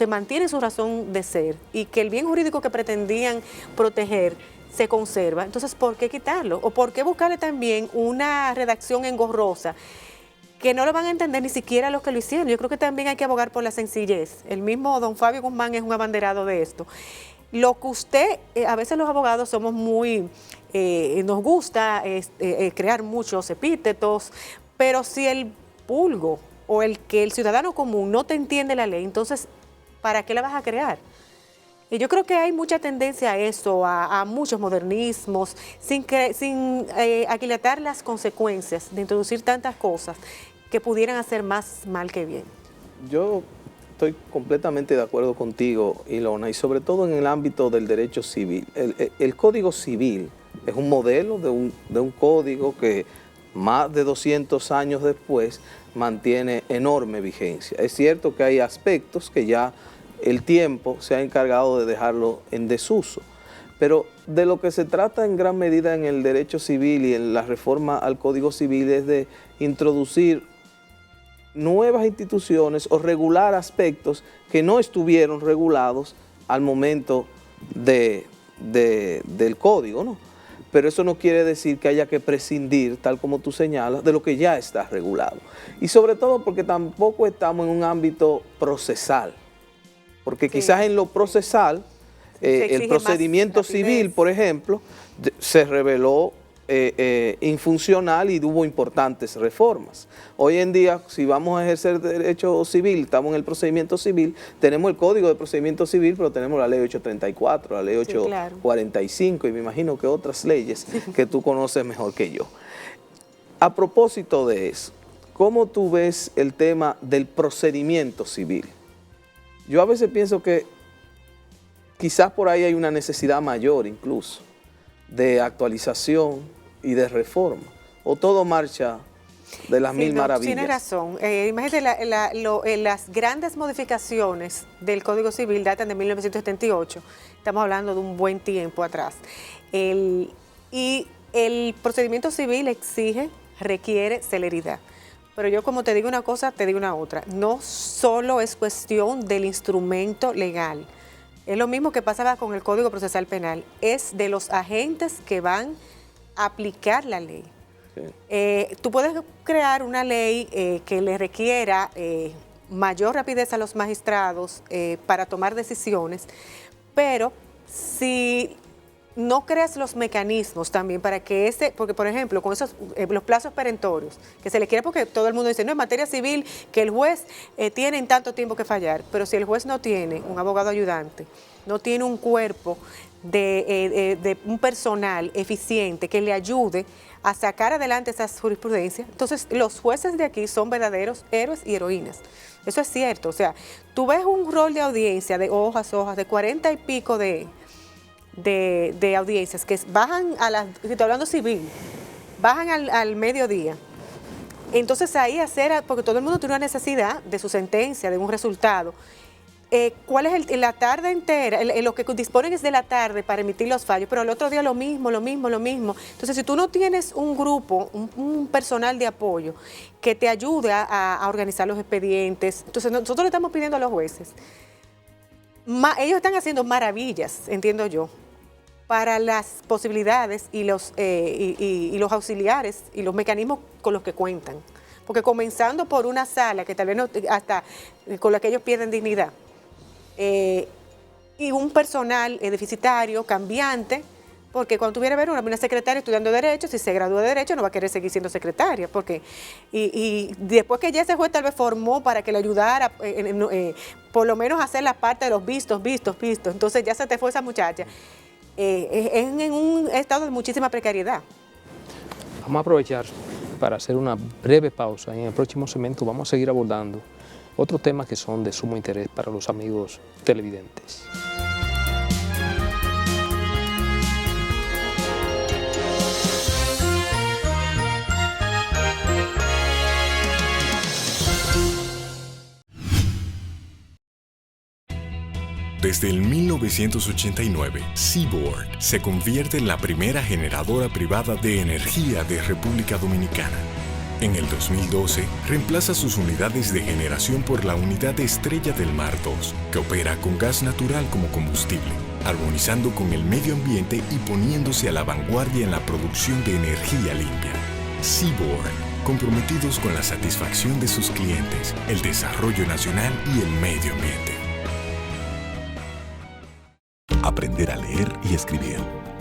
mantienen su razón de ser y que el bien jurídico que pretendían proteger se conserva, entonces ¿por qué quitarlo? ¿O por qué buscarle también una redacción engorrosa que no lo van a entender ni siquiera los que lo hicieron? Yo creo que también hay que abogar por la sencillez. El mismo don Fabio Guzmán es un abanderado de esto. Lo que usted, a veces los abogados somos nos gusta crear muchos epítetos, pero si el vulgo o el ciudadano común no te entiende la ley, entonces, ¿para qué la vas a crear? Y yo creo que hay mucha tendencia a eso, a muchos modernismos, sin aquilatar las consecuencias de introducir tantas cosas que pudieran hacer más mal que bien. Yo estoy completamente de acuerdo contigo, Ilona, y sobre todo en el ámbito del derecho civil. El Código Civil es un modelo de un código que más de 200 años después mantiene enorme vigencia. Es cierto que hay aspectos que ya el tiempo se ha encargado de dejarlo en desuso, pero de lo que se trata en gran medida en el derecho civil y en la reforma al Código Civil es de introducir nuevas instituciones o regular aspectos que no estuvieron regulados al momento del código, ¿no? Pero eso no quiere decir que haya que prescindir, tal como tú señalas, de lo que ya está regulado. Y sobre todo porque tampoco estamos en un ámbito procesal, porque quizás en lo procesal, el procedimiento civil, por ejemplo, se reveló infuncional y hubo importantes reformas. Hoy en día, si vamos a ejercer derecho civil, estamos en el procedimiento civil, tenemos el Código de Procedimiento Civil, pero tenemos la Ley 834, la Ley 845 y me imagino que otras leyes que tú conoces mejor que yo. A propósito de eso, ¿cómo tú ves el tema del procedimiento civil? Yo a veces pienso que quizás por ahí hay una necesidad mayor incluso de actualización y de reforma, o todo marcha de las mil maravillas. Tienes razón. Imagínate, las grandes modificaciones del Código Civil datan de 1978. Estamos hablando de un buen tiempo atrás. Y el procedimiento civil requiere celeridad. Pero yo, como te digo una cosa, te digo una otra. No solo es cuestión del instrumento legal. Es lo mismo que pasaba con el Código Procesal Penal. Es de los agentes que van a aplicar la ley. Sí. Tú puedes crear una ley que le requiera mayor rapidez a los magistrados para tomar decisiones, pero si no creas los mecanismos también para que porque por ejemplo, con esos los plazos perentorios, que se le quiere porque todo el mundo dice, no, en materia civil, que el juez tiene en tanto tiempo que fallar, pero si el juez no tiene un abogado ayudante, no tiene un cuerpo de un personal eficiente que le ayude a sacar adelante esas jurisprudencias, entonces los jueces de aquí son verdaderos héroes y heroínas. Eso es cierto, o sea, tú ves un rol de audiencia de hojas, de 40 y pico de audiencias que bajan estoy hablando civil, bajan al mediodía. Entonces ahí porque todo el mundo tiene una necesidad de su sentencia, de un resultado. ¿Cuál es la tarde entera? Lo que disponen es de la tarde para emitir los fallos, pero el otro día lo mismo. Entonces, si tú no tienes un grupo, un personal de apoyo que te ayude a organizar los expedientes, entonces nosotros le estamos pidiendo a los jueces, ellos están haciendo maravillas, entiendo yo, para las posibilidades y los auxiliares y los mecanismos con los que cuentan. Porque comenzando por una sala que tal vez no, hasta con la que ellos pierden dignidad, y un personal deficitario, cambiante, porque cuando tuviera ver una secretaria estudiando Derecho, si se graduó de Derecho no va a querer seguir siendo secretaria, porque y después que ya ese juez tal vez formó para que le ayudara, por lo menos a hacer la parte de los vistos, entonces ya se te fue esa muchacha, en un estado de muchísima precariedad. Vamos a aprovechar para hacer una breve pausa y en el próximo segmento vamos a seguir abordando otros temas que son de sumo interés para los amigos televidentes. Desde el 1989, Seaboard se convierte en la primera generadora privada de energía de República Dominicana. En el 2012, reemplaza sus unidades de generación por la unidad Estrella del Mar 2, que opera con gas natural como combustible, armonizando con el medio ambiente y poniéndose a la vanguardia en la producción de energía limpia. Seaboard, comprometidos con la satisfacción de sus clientes, el desarrollo nacional y el medio ambiente. Aprender a leer y escribir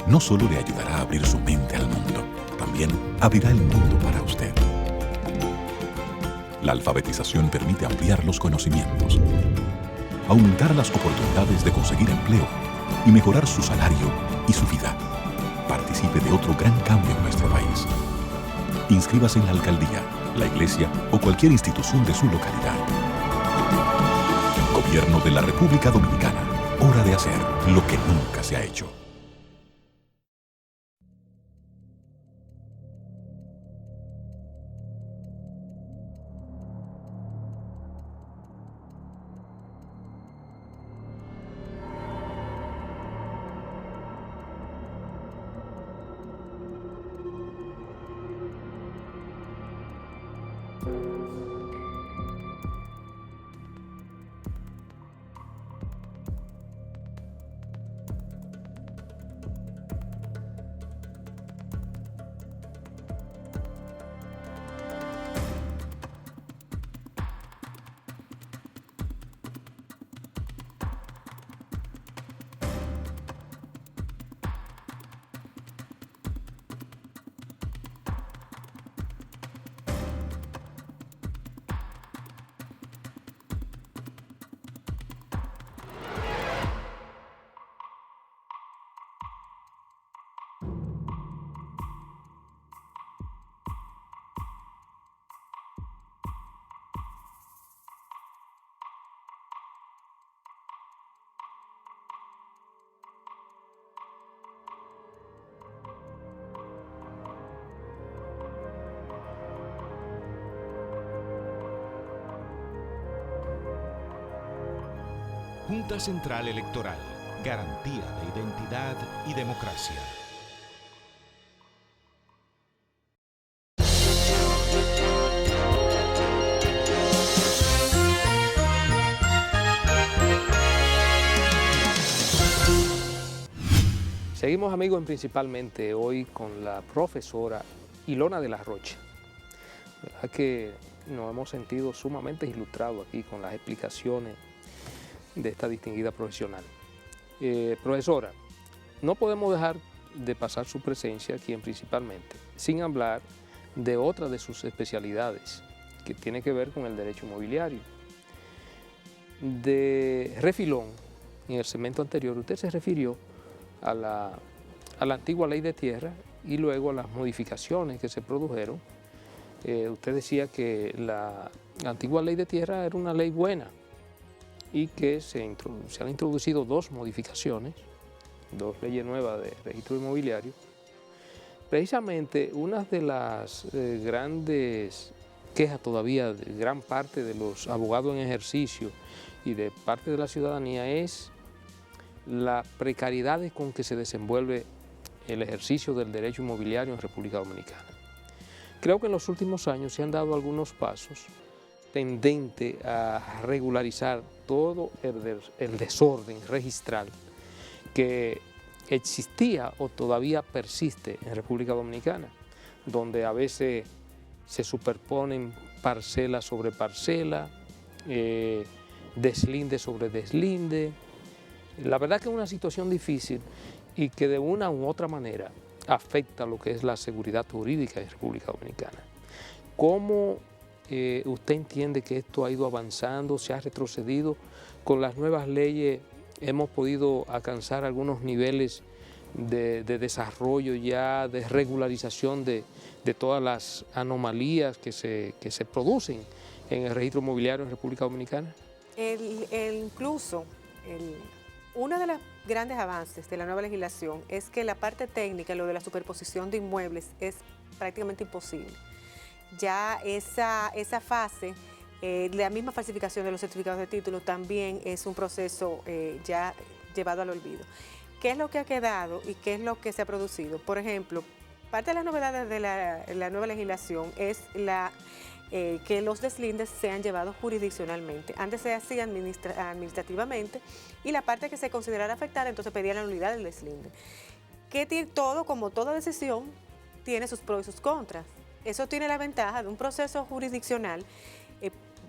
no solo le ayudará a abrir su mente al mundo, también abrirá el mundo para usted. La alfabetización permite ampliar los conocimientos, aumentar las oportunidades de conseguir empleo y mejorar su salario y su vida. Participe de otro gran cambio en nuestro país. Inscríbase en la alcaldía, la iglesia o cualquier institución de su localidad. Gobierno de la República Dominicana. Hora de hacer lo que nunca se ha hecho. Junta Central Electoral, garantía de identidad y democracia. Seguimos, amigos, principalmente hoy con la profesora Ilona de la Rocha. ¿Verdad que nos hemos sentido sumamente ilustrados aquí con las explicaciones de esta distinguida profesional? Profesora, no podemos dejar de pasar su presencia aquí en Principalmente sin hablar de otra de sus especialidades que tiene que ver con el derecho inmobiliario. De refilón, en el segmento anterior usted se refirió a la antigua ley de tierra y luego a las modificaciones que se produjeron. Usted decía que la antigua ley de tierra era una ley buena y que se han introducido dos modificaciones, dos leyes nuevas de registro inmobiliario. Precisamente una de las grandes quejas todavía de gran parte de los abogados en ejercicio y de parte de la ciudadanía es la precariedad con que se desenvuelve el ejercicio del derecho inmobiliario en República Dominicana. Creo que en los últimos años se han dado algunos pasos tendentes a regularizar todo el desorden registral que existía o todavía persiste en República Dominicana, donde a veces se superponen parcela sobre parcela, deslinde sobre deslinde. La verdad que es una situación difícil y que de una u otra manera afecta lo que es la seguridad jurídica en República Dominicana. ¿Cómo usted entiende que esto ha ido avanzando, se ha retrocedido? Con las nuevas leyes hemos podido alcanzar algunos niveles de desarrollo ya, de regularización de todas las anomalías que se producen en el registro inmobiliario en República Dominicana. Uno de los grandes avances de la nueva legislación es que la parte técnica, lo de la superposición de inmuebles, es prácticamente imposible. Ya esa fase, la misma falsificación de los certificados de título también es un proceso ya llevado al olvido. ¿Qué es lo que ha quedado y qué es lo que se ha producido? Por ejemplo, parte de las novedades de la nueva legislación es que los deslindes sean llevados jurisdiccionalmente. Antes se hacía administrativamente y la parte que se considerara afectada, entonces pedía la nulidad del deslinde. Como toda decisión, tiene sus pros y sus contras. Eso tiene la ventaja de un proceso jurisdiccional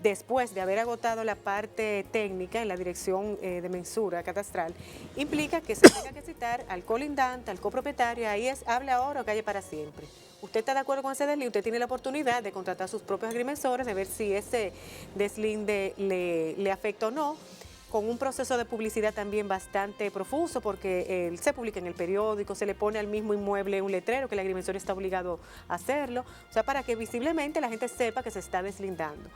después de haber agotado la parte técnica en la dirección de mensura catastral, implica que se tenga que citar al colindante, al copropietario, ahí hable ahora o calle para siempre. Usted está de acuerdo con ese deslinde, usted tiene la oportunidad de contratar sus propios agrimensores, de ver si ese deslinde le afecta o no. con un proceso de publicidad también bastante profuso, porque se publica en el periódico, se le pone al mismo inmueble un letrero que el agrimensor está obligado a hacerlo, o sea, para que visiblemente la gente sepa que se está deslindando.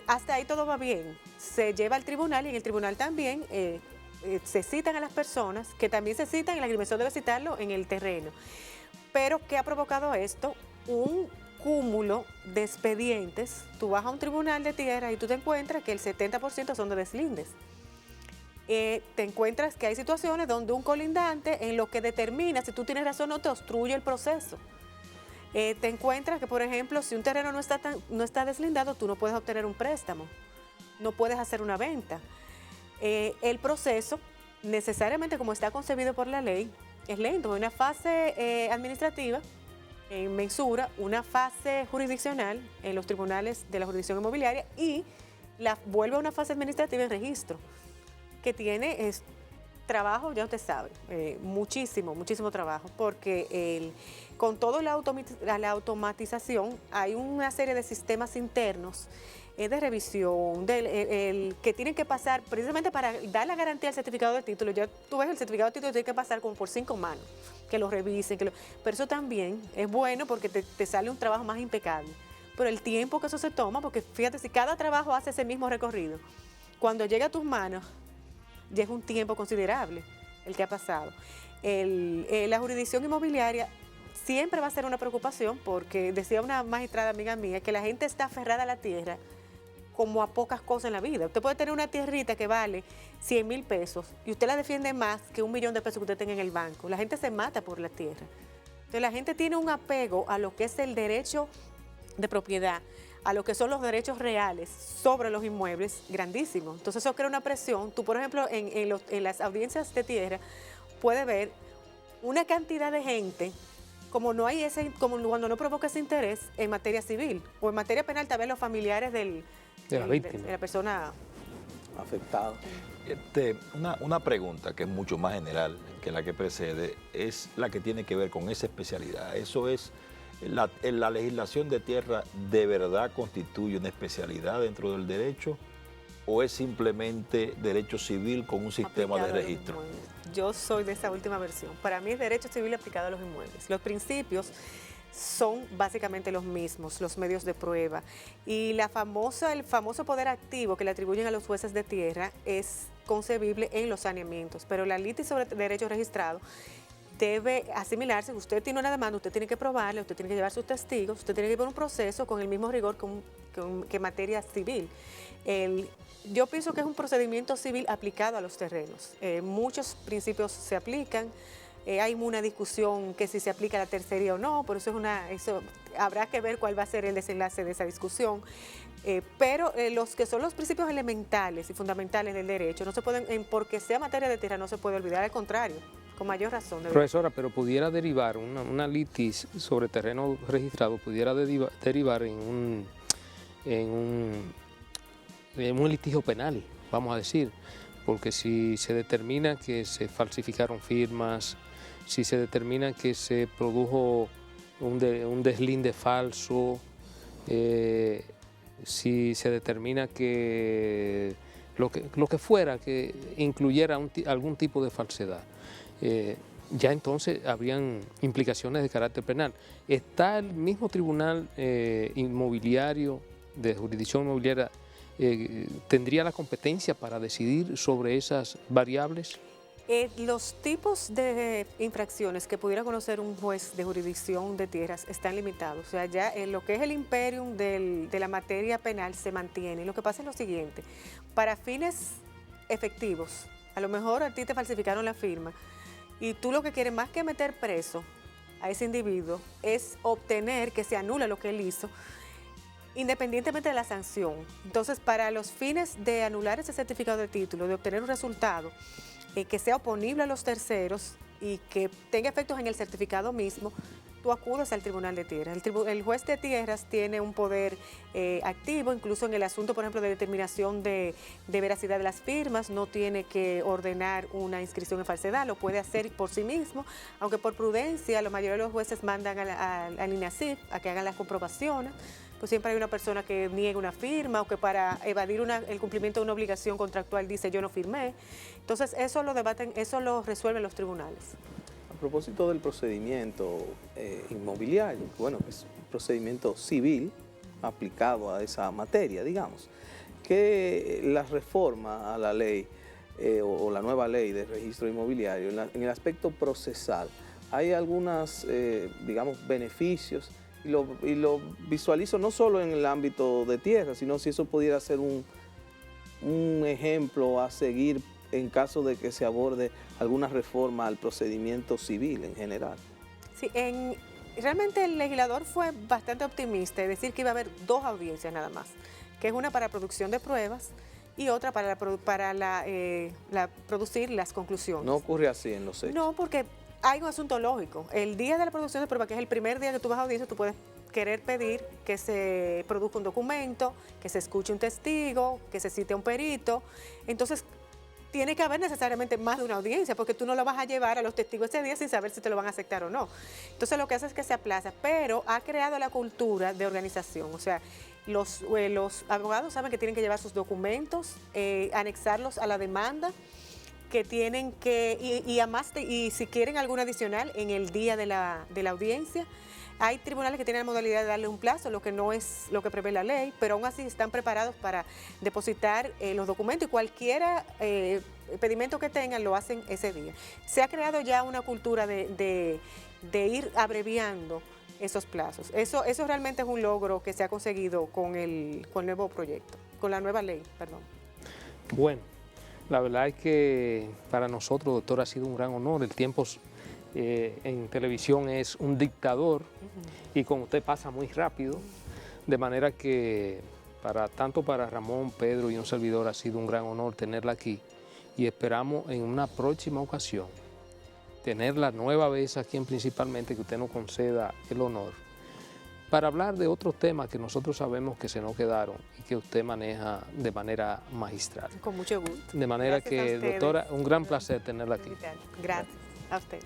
Hasta ahí todo va bien, se lleva al tribunal y en el tribunal también se citan a las personas, que también se citan, el agrimensor debe citarlo en el terreno. Pero, ¿qué ha provocado esto? Un cúmulo de expedientes. Tú vas a un tribunal de tierra y tú te encuentras que el 70% son de deslindes. Te encuentras que hay situaciones donde un colindante en lo que determina si tú tienes razón o no te obstruye el proceso. Te encuentras que, por ejemplo, si un terreno no está deslindado, tú no puedes obtener un préstamo, no puedes hacer una venta. El proceso, necesariamente como está concebido por la ley, es lento. Hay una fase administrativa en mensura, una fase jurisdiccional en los tribunales de la jurisdicción inmobiliaria y vuelve a una fase administrativa en registro, que tiene trabajo, ya usted sabe, muchísimo trabajo, porque con toda la automatización hay una serie de sistemas internos de revisión, que tienen que pasar precisamente para dar la garantía al certificado de título. Ya tú ves, el certificado de título tiene que pasar como por 5 manos, que lo revisen, pero eso también es bueno porque te sale un trabajo más impecable. Pero el tiempo que eso se toma, porque fíjate, si cada trabajo hace ese mismo recorrido, cuando llega a tus manos, llega un tiempo considerable el que ha pasado. La jurisdicción inmobiliaria siempre va a ser una preocupación, porque decía una magistrada amiga mía que la gente está aferrada a la tierra como a pocas cosas en la vida. Usted puede tener una tierrita que vale 100,000 pesos y usted la defiende más que 1,000,000 de pesos que usted tenga en el banco. La gente se mata por la tierra. Entonces la gente tiene un apego a lo que es el derecho de propiedad, a lo que son los derechos reales sobre los inmuebles, grandísimo. Entonces eso crea una presión. Tú, por ejemplo, en las audiencias de tierra puedes ver una cantidad de gente, como cuando no provoca ese interés en materia civil o en materia penal, también los familiares de la persona afectada. Una pregunta que es mucho más general que la que precede, es la que tiene que ver con esa especialidad. Eso es, la legislación de tierra ¿de verdad constituye una especialidad dentro del derecho o es simplemente derecho civil con un sistema de registro? Yo soy de esa última versión. Para mí es derecho civil aplicado a los inmuebles. Los principios son básicamente los mismos, los medios de prueba. Y el famoso poder activo que le atribuyen a los jueces de tierra es concebible en los saneamientos, pero la litis sobre derecho registrado debe asimilarse. Usted tiene una demanda, usted tiene que probarle, usted tiene que llevar sus testigos, usted tiene que llevar un proceso con el mismo rigor que materia civil. Yo pienso que es un procedimiento civil aplicado a los terrenos. Muchos principios se aplican. Hay una discusión que si se aplica la tercería o no, por eso habrá que ver cuál va a ser el desenlace de esa discusión. Pero los que son los principios elementales y fundamentales del derecho no se pueden, porque sea materia de tierra, no se puede olvidar, al contrario, con mayor razón. Profesora, pero pudiera derivar una litis sobre terreno registrado, pudiera derivar en un litigio penal, vamos a decir, porque si se determina que se falsificaron firmas, si se determina que se produjo un deslinde falso, si se determina que lo que fuera que incluyera algún tipo de falsedad, ya entonces habrían implicaciones de carácter penal. ¿Está el mismo tribunal inmobiliario, de jurisdicción inmobiliaria, tendría la competencia para decidir sobre esas variables? Los tipos de infracciones que pudiera conocer un juez de jurisdicción de tierras están limitados. O sea, ya lo que es el imperium de la materia penal se mantiene. Lo que pasa es lo siguiente: para fines efectivos, a lo mejor a ti te falsificaron la firma y tú lo que quieres, más que meter preso a ese individuo, es obtener que se anule lo que él hizo, independientemente de la sanción. Entonces, para los fines de anular ese certificado de título, de obtener un resultado que sea oponible a los terceros y que tenga efectos en el certificado mismo, tú acudes al Tribunal de Tierras. El juez de tierras tiene un poder activo, incluso en el asunto, por ejemplo, de determinación de veracidad de las firmas. No tiene que ordenar una inscripción en falsedad, lo puede hacer por sí mismo, aunque por prudencia la mayoría de los jueces mandan al INASIF a que hagan las comprobaciones. pues siempre hay una persona que niega una firma o que para evadir el cumplimiento de una obligación contractual dice yo no firmé. Entonces eso lo debaten, eso lo resuelven los tribunales. A propósito del procedimiento inmobiliario, bueno, es un procedimiento civil aplicado a esa materia, digamos, que la reforma a la ley o la nueva ley de registro inmobiliario, en el aspecto procesal, hay algunos, digamos, beneficios y lo visualizo no solo en el ámbito de tierra, sino si eso pudiera ser un ejemplo a seguir en caso de que se aborde alguna reforma al procedimiento civil en general. Sí, realmente el legislador fue bastante optimista, es decir, que iba a haber 2 audiencias nada más, que es una para producción de pruebas y otra para producir las conclusiones. No ocurre así en los hechos. No, porque hay un asunto lógico. El día de la producción de pruebas, que es el primer día que tú vas a audiencia, tú puedes querer pedir que se produzca un documento, que se escuche un testigo, que se cite a un perito. Entonces, tiene que haber necesariamente más de una audiencia, porque tú no lo vas a llevar a los testigos ese día sin saber si te lo van a aceptar o no. Entonces lo que hace es que se aplaza, pero ha creado la cultura de organización. O sea, los abogados saben que tienen que llevar sus documentos, anexarlos a la demanda, que tienen que, y si quieren algún adicional en el día de la audiencia. Hay tribunales que tienen la modalidad de darle un plazo, lo que no es lo que prevé la ley, pero aún así están preparados para depositar los documentos y cualquier pedimento que tengan lo hacen ese día. Se ha creado ya una cultura de ir abreviando esos plazos. Eso realmente es un logro que se ha conseguido con el nuevo proyecto, con la nueva ley, perdón. Bueno, la verdad es que para nosotros, doctor, ha sido un gran honor. El tiempo en televisión es un dictador y con usted pasa muy rápido, de manera que tanto para Ramón, Pedro y un servidor ha sido un gran honor tenerla aquí y esperamos en una próxima ocasión tenerla nueva vez aquí en Principalmente, que usted nos conceda el honor para hablar de otros temas que nosotros sabemos que se nos quedaron y que usted maneja de manera magistral. Con mucho gusto. De manera Gracias que, doctora, un gran placer tenerla aquí. Gracias a usted.